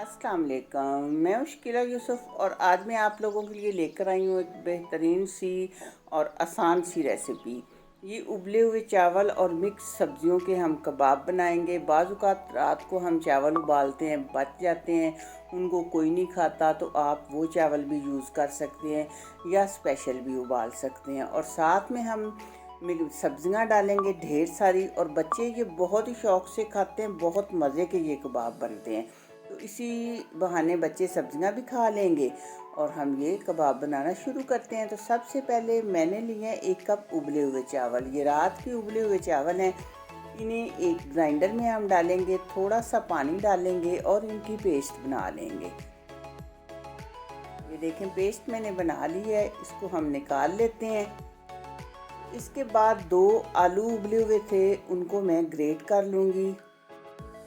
अस्सलाम वालेकुम। मैं मुश्किला यूसुफ और आज मैं आप लोगों के लिए लेकर आई हूँ एक बेहतरीन सी और आसान सी रेसिपी। ये उबले हुए चावल और मिक्स सब्जियों के हम कबाब बनाएंगे। बाज़ औक़ात रात को हम चावल उबालते हैं, बच जाते हैं, उनको कोई नहीं खाता, तो आप वो चावल भी यूज़ कर सकते हैं या स्पेशल भी उबाल सकते हैं। और साथ में हम सब्जियां डालेंगे ढेर सारी, और बच्चे ये बहुत ही शौक़ से खाते हैं। बहुत मज़े के ये कबाब बनते हैं, तो इसी बहाने बच्चे सब्जियां भी खा लेंगे और हम ये कबाब बनाना शुरू करते हैं। तो सबसे पहले मैंने लिए हैं 1 कप उबले हुए चावल। ये रात के उबले हुए चावल हैं। इन्हें एक ग्राइंडर में हम डालेंगे, थोड़ा सा पानी डालेंगे और इनकी पेस्ट बना लेंगे। ये देखें, पेस्ट मैंने बना ली है, इसको हम निकाल लेते हैं। इसके बाद 2 आलू उबले हुए थे, उनको मैं ग्रेट कर लूँगी।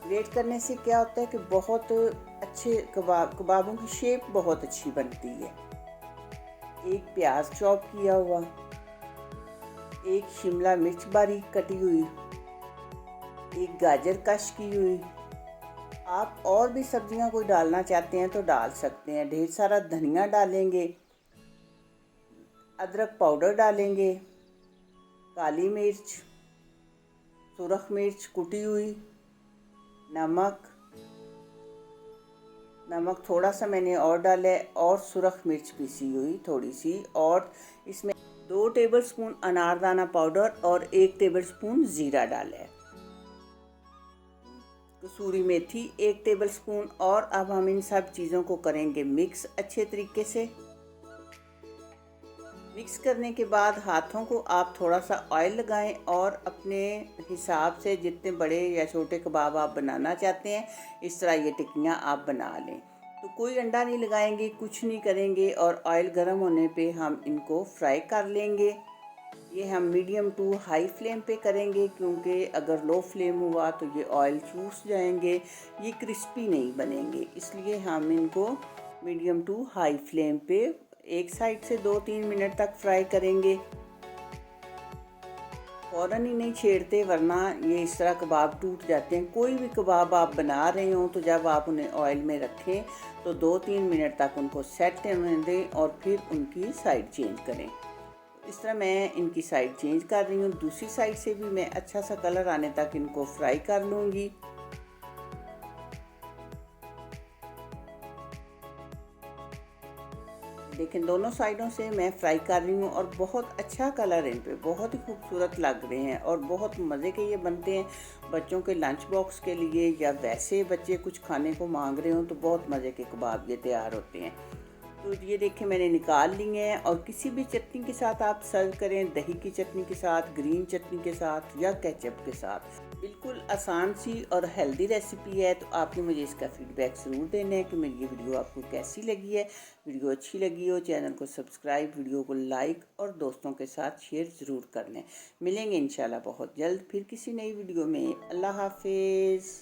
ग्रेट करने से क्या होता है कि बहुत अच्छे कबाबों की शेप बहुत अच्छी बनती है। 1 प्याज चॉप किया हुआ, 1 शिमला मिर्च बारीक कटी हुई, 1 गाजर कश की हुई। आप और भी सब्जियां कोई डालना चाहते हैं तो डाल सकते हैं। ढेर सारा धनिया डालेंगे, अदरक पाउडर डालेंगे, काली मिर्च, सुरख मिर्च कुटी हुई, नमक थोड़ा सा मैंने और डाला है, और सुरख मिर्च पीसी हुई थोड़ी सी, और इसमें 2 टेबलस्पून अनारदाना पाउडर और 1 टेबलस्पून ज़ीरा डाला है। कसूरी मेथी 1 टेबलस्पून। और अब हम इन सब चीज़ों को करेंगे मिक्स अच्छे तरीके से। मिक्स करने के बाद हाथों को आप थोड़ा सा ऑयल लगाएं और अपने हिसाब से जितने बड़े या छोटे कबाब आप बनाना चाहते हैं, इस तरह ये टिक्कियाँ आप बना लें। तो कोई अंडा नहीं लगाएंगे, कुछ नहीं करेंगे, और ऑयल गर्म होने पे हम इनको फ्राई कर लेंगे। ये हम मीडियम टू हाई फ्लेम पे करेंगे, क्योंकि अगर लो फ्लेम हुआ तो ये ऑयल चूस जाएंगे, ये क्रिस्पी नहीं बनेंगे। इसलिए हम इनको मीडियम टू हाई फ्लेम पे एक साइड से 2-3 मिनट तक फ्राई करेंगे। फ़ौरन ही नहीं छेड़ते, वरना ये इस तरह कबाब टूट जाते हैं। कोई भी कबाब आप बना रहे हो तो जब आप उन्हें ऑयल में रखें तो 2-3 मिनट तक उनको सेट होने दें और फिर उनकी साइड चेंज करें। इस तरह मैं इनकी साइड चेंज कर रही हूँ। दूसरी साइड से भी मैं अच्छा सा कलर आने तक इनको फ्राई कर लूँगी। देखें, दोनों साइडों से मैं फ्राई कर रही हूँ और बहुत अच्छा कलर इन पे बहुत ही खूबसूरत लग रहे हैं और बहुत मज़े के ये बनते हैं। बच्चों के लंच बॉक्स के लिए या वैसे बच्चे कुछ खाने को मांग रहे हो तो बहुत मज़े के कबाब ये तैयार होते हैं। तो ये देखें, मैंने निकाल लिए हैं, और किसी भी चटनी के साथ आप सर्व करें, दही की चटनी के साथ, ग्रीन चटनी के साथ या केचप के साथ। बिल्कुल आसान सी और हेल्दी रेसिपी है। तो आपने मुझे इसका फीडबैक ज़रूर देना है कि मेरी ये वीडियो आपको कैसी लगी है। वीडियो अच्छी लगी हो, चैनल को सब्सक्राइब, वीडियो को लाइक और दोस्तों के साथ शेयर ज़रूर कर लें। मिलेंगे इंशाल्लाह बहुत जल्द फिर किसी नई वीडियो में। अल्लाह हाफिज़।